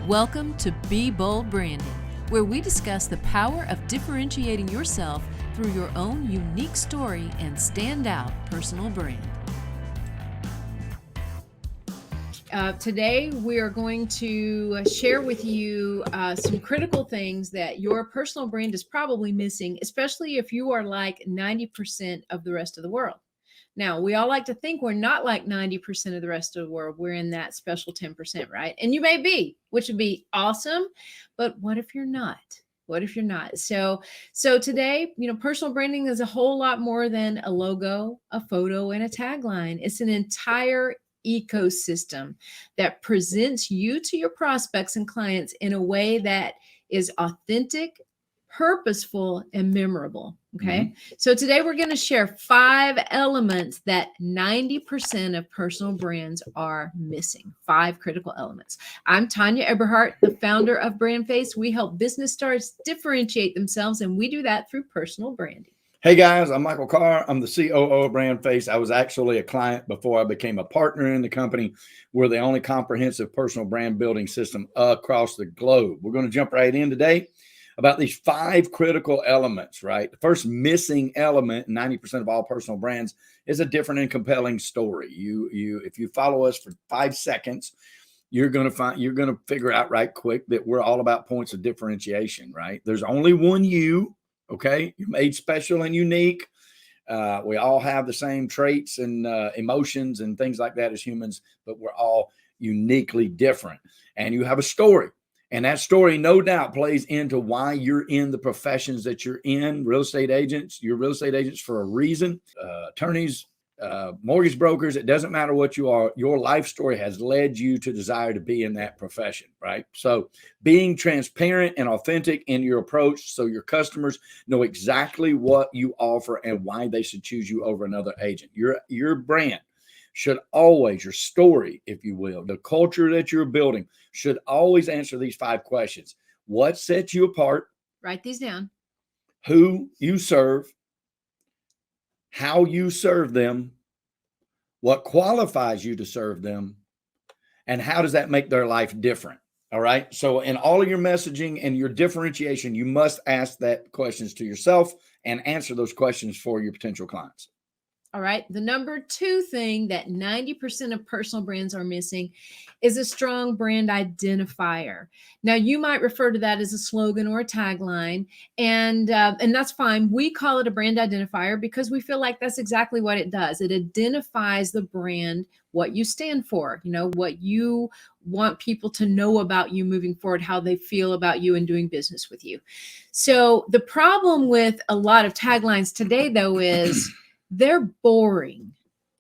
Welcome to Be Bold Branding, where we discuss the power of differentiating yourself through your own unique story and standout personal brand. Today, we are going to share with you some critical things that your personal brand is probably missing, especially if you are like 90% of the rest of the world. Now, we all like to think we're not like 90% of the rest of the world. We're in that special 10%, right? And you may be, which would be awesome. But what if you're not? What if you're not? So today, personal branding is a whole lot more than a logo, a photo, and a tagline. It's an entire ecosystem that presents you to your prospects and clients in a way that is authentic, purposeful, and memorable. Okay. So today we're going to share 5 elements that 90% of personal brands are missing. 5 critical elements. I'm Tanya Eberhardt, the founder of BrandFace. We help business stars differentiate themselves, and we do that through personal branding. Hey guys, I'm Michael Carr. I'm the COO of BrandFace. I was actually a client before I became a partner in the company. We're the only comprehensive personal brand building system across the globe. We're going to jump right in today about these 5 critical elements, right? The first missing element in 90% of all personal brands is a different and compelling story. If you follow us for 5 seconds, you're going to figure out right quick that we're all about points of differentiation, right? There's only one you, okay? You're made special and unique. We all have the same traits and emotions and things like that as humans, but we're all uniquely different. And you have a story. And that story, no doubt, plays into why you're in the professions that you're in. Real estate agents, you're real estate agents for a reason. Attorneys, mortgage brokers, it doesn't matter what you are. Your life story has led you to desire to be in that profession, right? So being transparent and authentic in your approach so your customers know exactly what you offer and why they should choose you over another agent. Your brand should always, your story, if you will, the culture that you're building should always answer these 5 questions. What sets you apart? Write these down. Who you serve, how you serve them, what qualifies you to serve them, and how does that make their life different? All right. So in all of your messaging and your differentiation, you must ask that questions to yourself and answer those questions for your potential clients. All right. The number 2 thing that 90% of personal brands are missing is a strong brand identifier. Now, you might refer to that as a slogan or a tagline, and that's fine. We call it a brand identifier because we feel like that's exactly what it does. It identifies the brand, what you stand for, what you want people to know about you moving forward, how they feel about you and doing business with you. So the problem with a lot of taglines today, though, is they're boring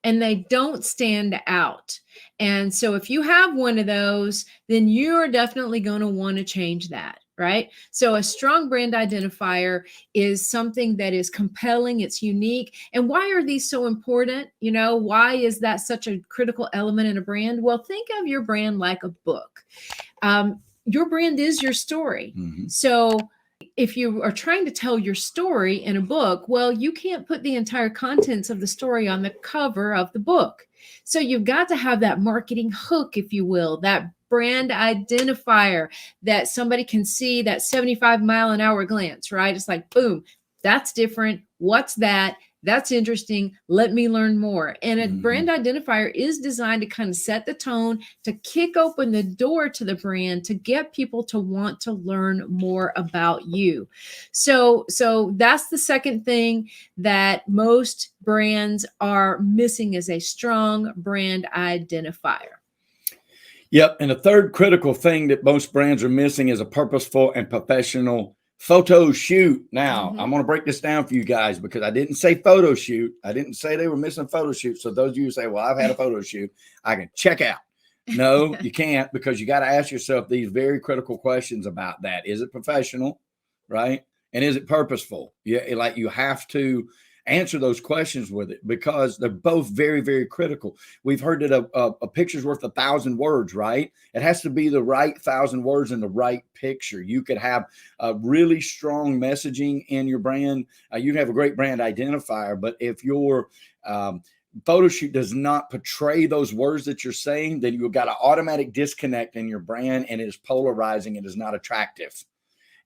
and they don't stand out. And so if you have one of those, then you're definitely going to want to change that, right? So a strong brand identifier is something that is compelling, it's unique. And why are these so important? Why is that such a critical element in a brand? Well, think of your brand like a book. Your brand is your story. So if you are trying to tell your story in a book, well, you can't put the entire contents of the story on the cover of the book. So you've got to have that marketing hook, if you will, that brand identifier that somebody can see, that 75-mile-an-hour glance, right? It's like, boom, that's different. What's that? That's interesting. Let me learn more. And a brand identifier is designed to kind of set the tone, to kick open the door to the brand, to get people to want to learn more about you. So that's the second thing that most brands are missing, is a strong brand identifier. Yep. And the third critical thing that most brands are missing is a purposeful and professional photo shoot. Now, I'm going to break this down for you guys because I didn't say photo shoot. I didn't say they were missing photo shoot. So those of you who say, well, I've had a photo shoot, I can check out. No, you can't, because you got to ask yourself these very critical questions about that. Is it professional, right? And is it purposeful? Yeah, like you have to answer those questions with it because they're both very, very critical. We've heard that a picture's worth 1,000 words, right? It has to be the right 1,000 words in the right picture. You could have a really strong messaging in your brand. You can have a great brand identifier, but if your photo shoot does not portray those words that you're saying, then you've got an automatic disconnect in your brand, and it is polarizing. It is not attractive.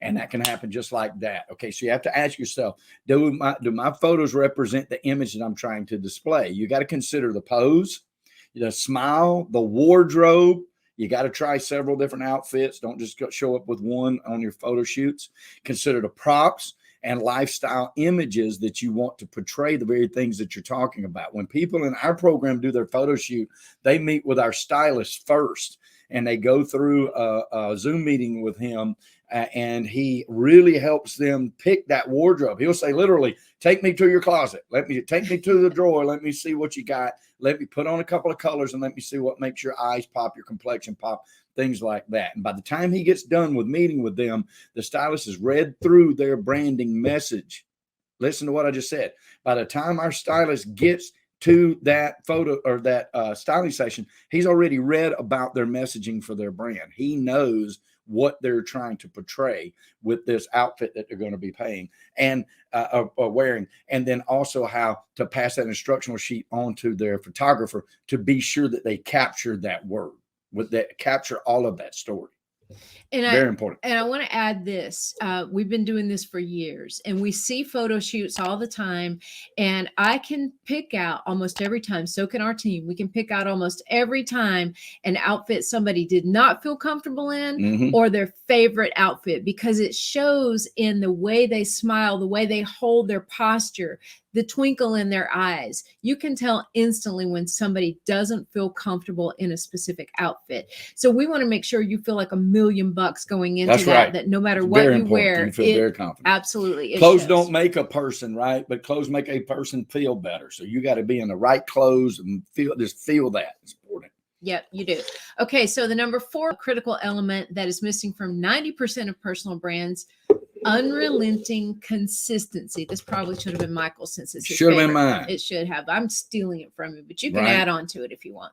And that can happen just like that. Okay, so you have to ask yourself, do my photos represent the image that I'm trying to display? You got to consider the pose, the smile, the wardrobe. You got to try several different outfits. Don't just show up with one on your photo shoots. Consider the props and lifestyle images that you want to portray the very things that you're talking about. When people in our program do their photo shoot, they meet with our stylist first, and they go through a Zoom meeting with him, and he really helps them pick that wardrobe. He'll say, literally, take me to your closet. Take me to the drawer. Let me see what you got. Let me put on a couple of colors and let me see what makes your eyes pop, your complexion pop, things like that. And by the time he gets done with meeting with them, the stylist has read through their branding message. Listen to what I just said. By the time our stylist gets to that photo or that styling session, he's already read about their messaging for their brand. He knows what they're trying to portray with this outfit that they're going to be paying and wearing, and then also how to pass that instructional sheet on to their photographer to be sure that they capture that word, with that, capture all of that story. And very important. And I want to add this. We've been doing this for years, and we see photo shoots all the time. And I can pick out almost every time, so can our team. We can pick out almost every time an outfit somebody did not feel comfortable in, or their favorite outfit, because it shows in the way they smile, the way they hold their posture, the twinkle in their eyes. You can tell instantly when somebody doesn't feel comfortable in a specific outfit. So we want to make sure you feel like $1,000,000 going into that no matter what you wear, you feel very confident. Absolutely. Clothes don't make a person, right? But clothes make a person feel better. So you got to be in the right clothes and feel that. It's important. Yep, you do. Okay, so the number 4 critical element that is missing from 90% of personal brands: unrelenting consistency. This probably should have been Michael, since it's should have been mine. It should have. I'm stealing it from you, but you can add on to it if you want.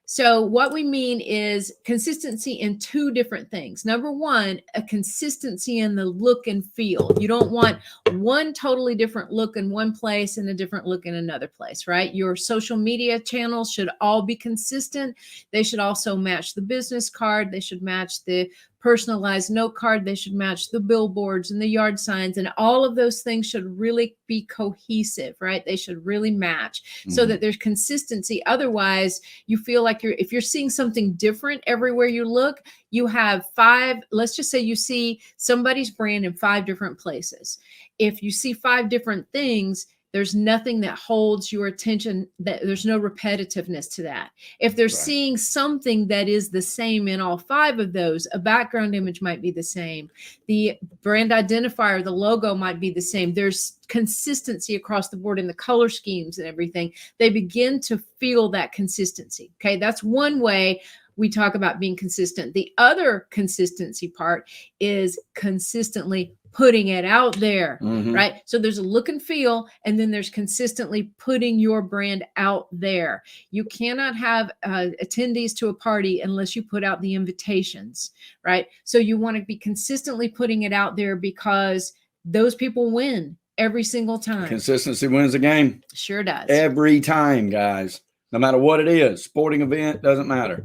So what we mean is consistency in 2 different things. Number 1, a consistency in the look and feel. You don't want one totally different look in one place and a different look in another place, right? Your social media channels should all be consistent. They should also match the business card. They should match the personalized note card. They should match the billboards and the yard signs, and all of those things should really be cohesive, right? They should really match so that there's consistency. Otherwise, you feel like if you're seeing something different everywhere you look, you have 5, let's just say you see somebody's brand in 5 different places. If you see 5 different things, there's nothing that holds your attention, that there's no repetitiveness to that. If they're seeing something that is the same in all 5 of those, a background image might be the same. The brand identifier, the logo might be the same. There's consistency across the board in the color schemes and everything. They begin to feel that consistency. Okay, that's one way we talk about being consistent. The other consistency part is consistently putting it out there, right? So there's a look and feel, and then there's consistently putting your brand out there. You cannot have attendees to a party unless you put out the invitations, right? So you want to be consistently putting it out there, because those people win every single time. Consistency wins the game. Sure does. Every time, guys. No matter what it is, sporting event, doesn't matter.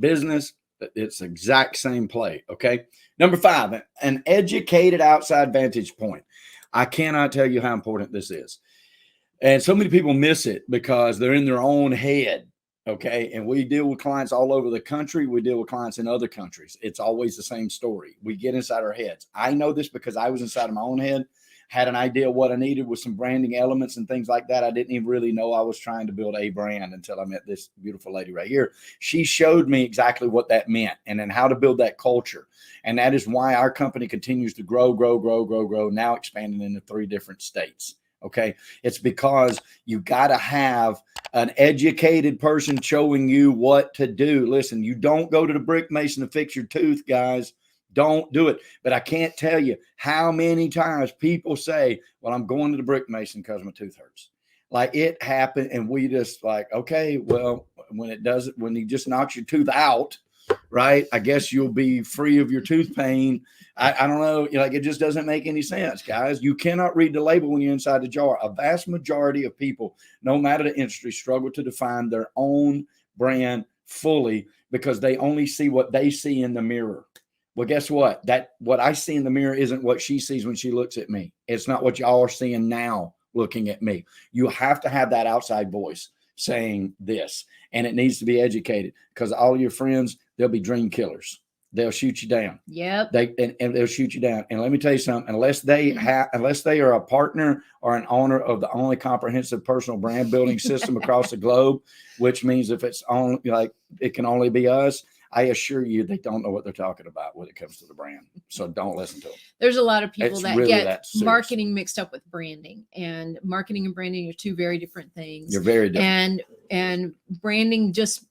Business, it's exact same play, okay? Number 5, an educated outside vantage point. I cannot tell you how important this is. And so many people miss it because they're in their own head, okay? And we deal with clients all over the country. We deal with clients in other countries. It's always the same story. We get inside our heads. I know this because I was inside of my own head, had an idea of what I needed with some branding elements and things like that. I didn't even really know I was trying to build a brand until I met this beautiful lady right here. She showed me exactly what that meant and then how to build that culture. And that is why our company continues to grow, now expanding into 3 different states. Okay. It's because you got to have an educated person showing you what to do. Listen, you don't go to the brick mason to fix your tooth, guys. Don't do it. But I can't tell you how many times people say, well, I'm going to the brick mason because my tooth hurts. Like, it happened. And we just like, okay, well, when he just knocks your tooth out, right? I guess you'll be free of your tooth pain. I don't know. Like, it just doesn't make any sense, guys. You cannot read the label when you're inside the jar. A vast majority of people, no matter the industry, struggle to define their own brand fully because they only see what they see in the mirror. Well, guess what? What I see in the mirror isn't what she sees when she looks at me. It's not what y'all are seeing now looking at me. You have to have that outside voice saying this, and it needs to be educated, because all your friends, they'll be dream killers. They'll shoot you down. Yep. And they'll shoot you down. And let me tell you something, unless they are a partner or an owner of the only comprehensive personal brand building system across the globe, which means if it's on, like, it can only be us, I assure you they don't know what they're talking about when it comes to the brand. So don't listen to them. There's a lot of people that really get marketing mixed up with branding, and marketing and branding are two very different things. You're very different. And branding just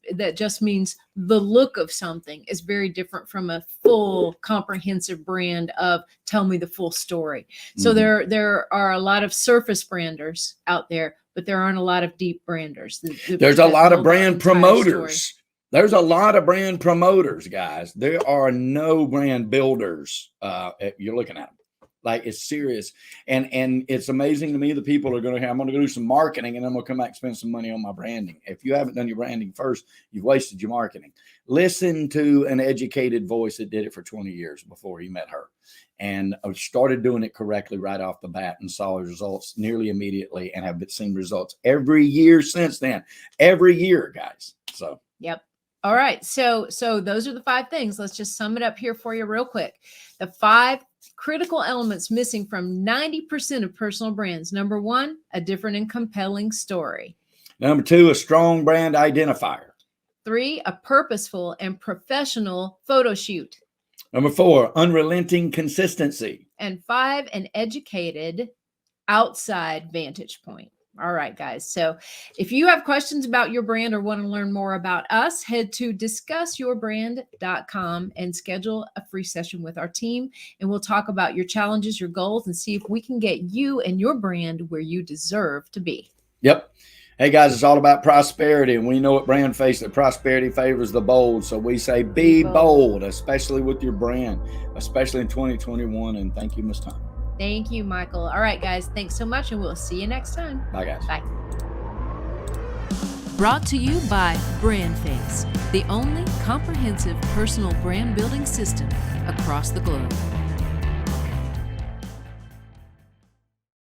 means the look of something is very different from a full comprehensive brand of tell me the full story. So there are a lot of surface branders out there, but there aren't a lot of deep branders. There's a lot of brand promoters. There's a lot of brand promoters, guys. There are no brand builders. You're looking at them. Like, it's serious. And it's amazing to me, the people are going to have, I'm going to go do some marketing and I'm going to come back and spend some money on my branding. If you haven't done your branding first, you've wasted your marketing. Listen to an educated voice that did it for 20 years before you met her, and started doing it correctly right off the bat and saw results nearly immediately, and have seen results every year since then. Every year, guys. So, yep. All right. So those are the 5 things. Let's just sum it up here for you real quick. The 5 critical elements missing from 90% of personal brands. Number 1, a different and compelling story. Number 2, a strong brand identifier. 3, a purposeful and professional photo shoot. Number 4, unrelenting consistency. And 5, an educated outside vantage point. All right, guys. So if you have questions about your brand or want to learn more about us, head to discussyourbrand.com and schedule a free session with our team. And we'll talk about your challenges, your goals, and see if we can get you and your brand where you deserve to be. Yep. Hey, guys, it's all about prosperity. And we know at BrandFace that prosperity favors the bold. So we say be bold, especially with your brand, especially in 2021. And thank you, Ms. Tom. Thank you, Michael. All right, guys. Thanks so much, and we'll see you next time. Bye, guys. Bye. Brought to you by BrandFace, the only comprehensive personal brand building system across the globe.